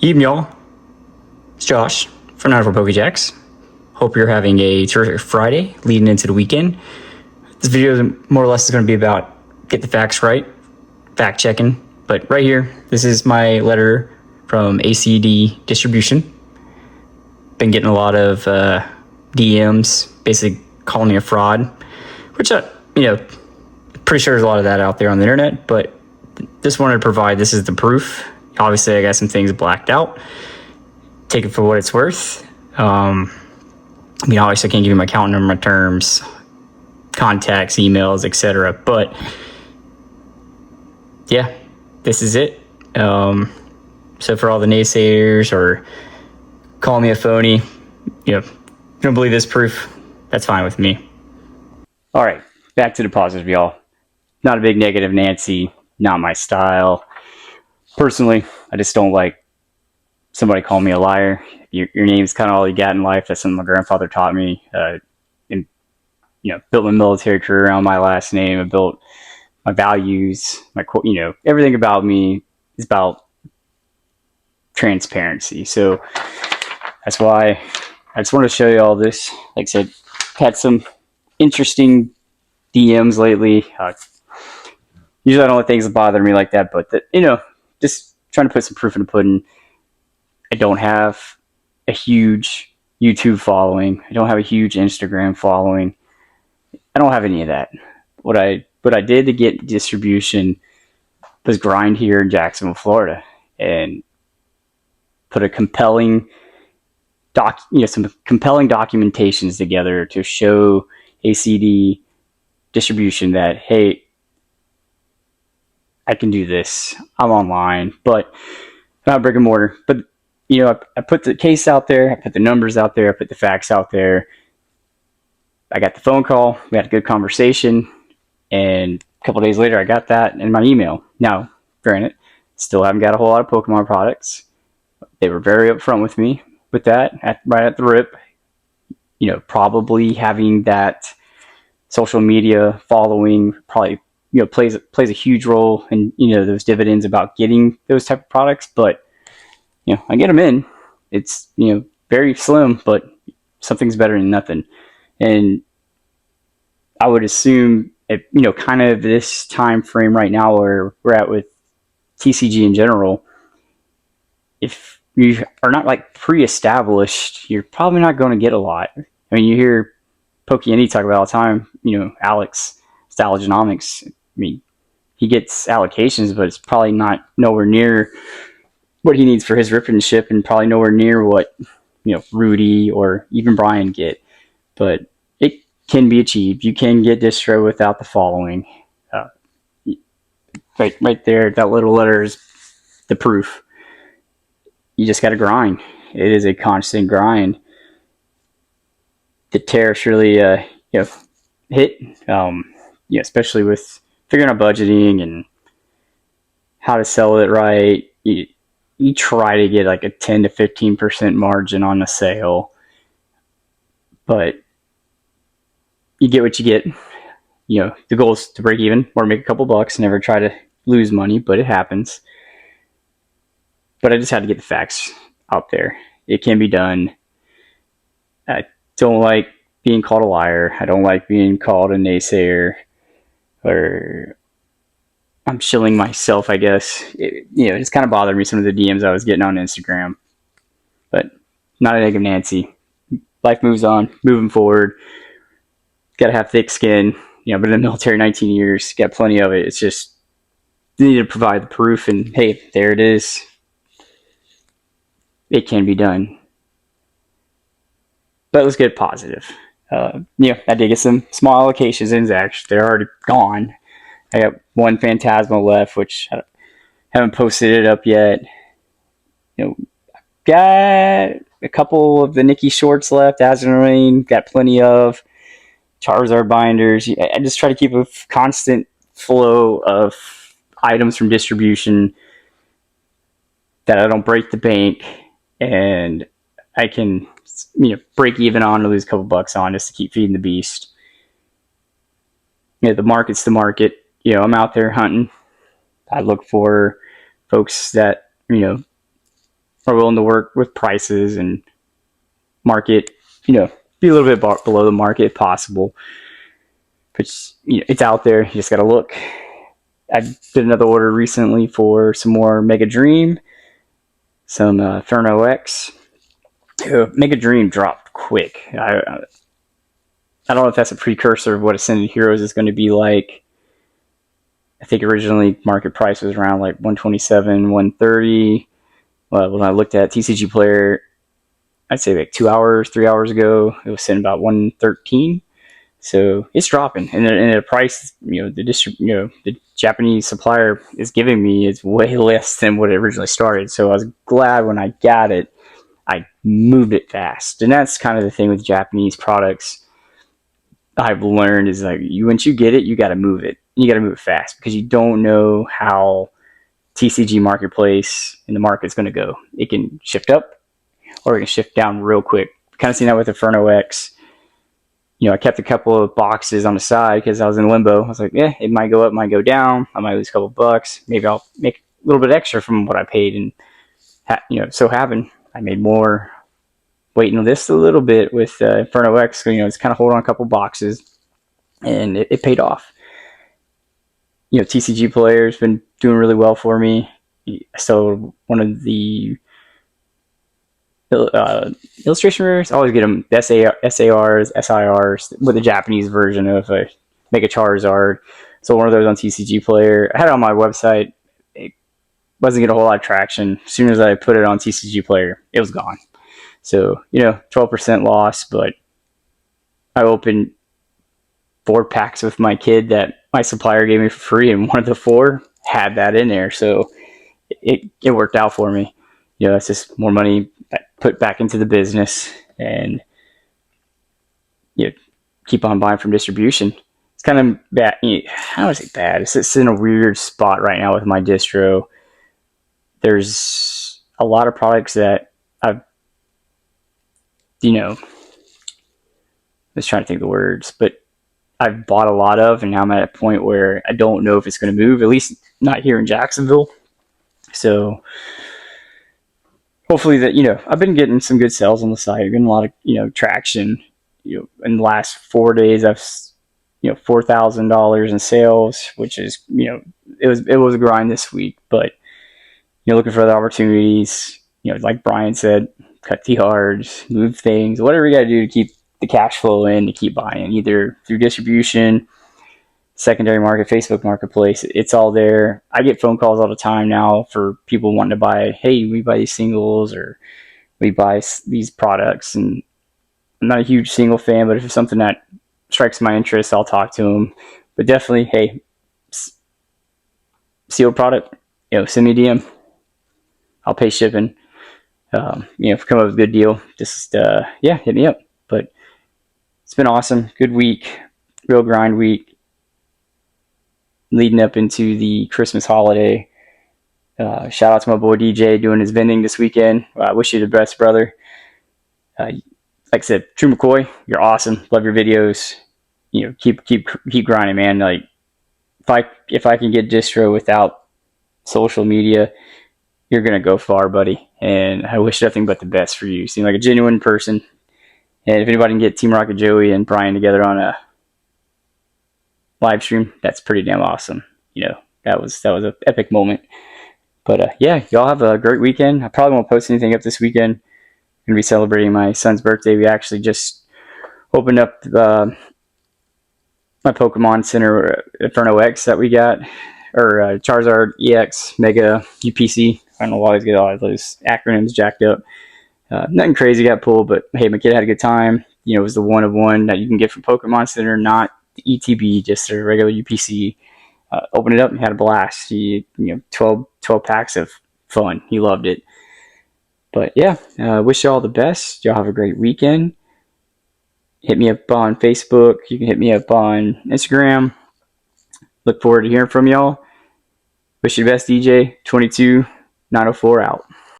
Evening, y'all. It's Josh from 94 Pokejacks. Hope you're having a terrific Friday leading into the weekend. This video more or less is going to be about get the facts right, fact checking. But right here, this is my letter from ACD Distribution. Been getting a lot of DMs basically calling me a fraud, which, pretty sure there's a lot of that out there on the internet, but just wanted to provide this is the proof. Obviously, I got some things blacked out. Take it for what it's worth. Obviously, I can't give you my account number, my terms, contacts, emails, etc. But yeah, this is it. So for all the naysayers or call me a phony, if you don't believe this proof, that's fine with me. All right, back to the positive, y'all. Not a big negative Nancy, not my style. Personally, I just don't like somebody calling me a liar. Your name's kind of all you got in life. That's something my grandfather taught me. Built my military career around my last name. I built my values, everything about me is about transparency. So that's why I just wanted to show you all this. Like I said, had some interesting DMs lately. Usually I don't let things bother me like that, but just trying to put some proof in the pudding. I don't have a huge YouTube following. I don't have a huge Instagram following. I don't have any of that. What I did to get distribution was grind here in Jacksonville, Florida, and put a compelling some compelling documentations together to show ACD distribution that, hey, I can do this. I'm online, but not brick and mortar. But I put the case out there, I put the numbers out there, I put the facts out there. I got the phone call, we had a good conversation, and a couple days later I got that in my email. Now, granted, still haven't got a whole lot of Pokemon products. They were very upfront with me with that right at the rip. Probably having that social media following probably plays a huge role in those dividends about getting those type of products. But I get them in. It's very slim, but something's better than nothing. And I would assume kind of this time frame right now where we're at with TCG in general, if you are not like pre-established, you're probably not going to get a lot. I mean, you hear Pokey talk about all the time, Alex Stylogenomics. I mean, he gets allocations, but it's probably not nowhere near what he needs for his rip and ship, and probably nowhere near what Rudy or even Brian get. But it can be achieved. You can get Distro without the following. Right there, that little letter is the proof. You just got to grind. It is a constant grind. The tariffs really, hit. Especially with figuring out budgeting and how to sell it right. You try to get like a 10 to 15% margin on the sale, but you get what you get. The goal is to break even or make a couple bucks. Never try to lose money, but it happens. But I just had to get the facts out there. It can be done. I don't like being called a liar. I don't like being called a naysayer, or I'm shilling myself, I guess. It's kind of bothered me, some of the DMs I was getting on Instagram. But not a negative Nancy. Life moves on, moving forward. Got to have thick skin. Been in the military 19 years, got plenty of it. It's just, you need to provide the proof, and hey, there it is. It can be done. But let's get positive. I did get some small allocations in Zax. They're already gone. I got one Phantasma left, which I haven't posted it up yet. Got a couple of the Nikki shorts left. Azurine, got plenty of Charizard binders. I just try to keep a constant flow of items from distribution that I don't break the bank, and I can break even on or lose a couple bucks on, just to keep feeding the beast. The market's the market. I'm out there hunting. I look for folks that are willing to work with prices and market, be a little bit below the market if possible. But it's out there. You just got to look. I did another order recently for some more Mega Dream, some Inferno X. Mega Dream dropped quick. I don't know if that's a precursor of what Ascended Heroes is going to be like. I think originally market price was around like 127, 130. When I looked at TCG Player, I'd say like 2 hours, 3 hours ago, it was sitting about 113. So it's dropping, and the price, the Japanese supplier is giving me is way less than what it originally started. So I was glad when I got it, I moved it fast, and that's kind of the thing with Japanese products. I've learned is like once you get it, you got to move it. You got to move it fast because you don't know how TCG marketplace and the market's going to go. It can shift up or it can shift down real quick. Kind of seen that with Inferno X. I kept a couple of boxes on the side because I was in limbo. I was like, it might go up, might go down. I might lose a couple of bucks. Maybe I'll make a little bit extra from what I paid. And, so happened. I made more waiting on this a little bit with Inferno X. It's kind of holding on a couple boxes, and it paid off. TCG Player's been doing really well for me. So one of the illustration rares, I always get them SARs, SIRs with the Japanese version of a Mega Charizard. So one of those on TCG Player. I had it on my website. It wasn't getting a whole lot of traction. As soon as I put it on TCG Player, it was gone. So, 12% loss, but I opened 4 packs with my kid that my supplier gave me for free, and one of the 4 had that in there. So it worked out for me. It's just more money put back into the business, and keep on buying from distribution. It's kind of bad. How do I say bad? It's in a weird spot right now with my distro. There's a lot of products that I've, I was trying to think of the words, but I've bought a lot of, and now I'm at a point where I don't know if it's going to move, at least not here in Jacksonville. So hopefully that, I've been getting some good sales on the site, getting a lot of, traction. In the last 4 days, I've, $4,000 in sales, which is, it was a grind this week, but, looking for other opportunities, like Brian said, cut the yards, move things, whatever you got to do to keep the cash flow in, to keep buying, either through distribution, secondary market, Facebook marketplace. It's all there. I get phone calls all the time now for people wanting to buy, hey, we buy these singles, or we buy these products. And I'm not a huge single fan, but if it's something that strikes my interest, I'll talk to them. But definitely, hey, sealed product, send me a DM. I'll pay shipping. If you come up with a good deal, just hit me up. But it's been awesome. Good week. Real grind week. Leading up into the Christmas holiday. Shout out to my boy DJ doing his vending this weekend. I wish you the best, brother. Like I said, True McCoy, you're awesome. Love your videos. Keep grinding, man. Like if I can get distro without social media, you're gonna go far, buddy. And I wish nothing but the best for you. You seem like a genuine person. And if anybody can get Team Rocket Joey and Brian together on a live stream, that's pretty damn awesome. That was an epic moment. But y'all have a great weekend. I probably won't post anything up this weekend. I'm gonna be celebrating my son's birthday. We actually just opened up my Pokemon Center Inferno X that we got, or Charizard EX Mega UPC. I don't know why I always get all those acronyms jacked up. Nothing crazy got pulled, but hey, my kid had a good time. It was the 1-of-1 that you can get from Pokemon Center, not the ETB, just a regular UPC. Opened it up and had a blast. He, 12 packs of fun. He loved it. But wish you all the best. Y'all have a great weekend. Hit me up on Facebook. You can hit me up on Instagram. Look forward to hearing from y'all. Wish you the best, DJ. 22 904 out.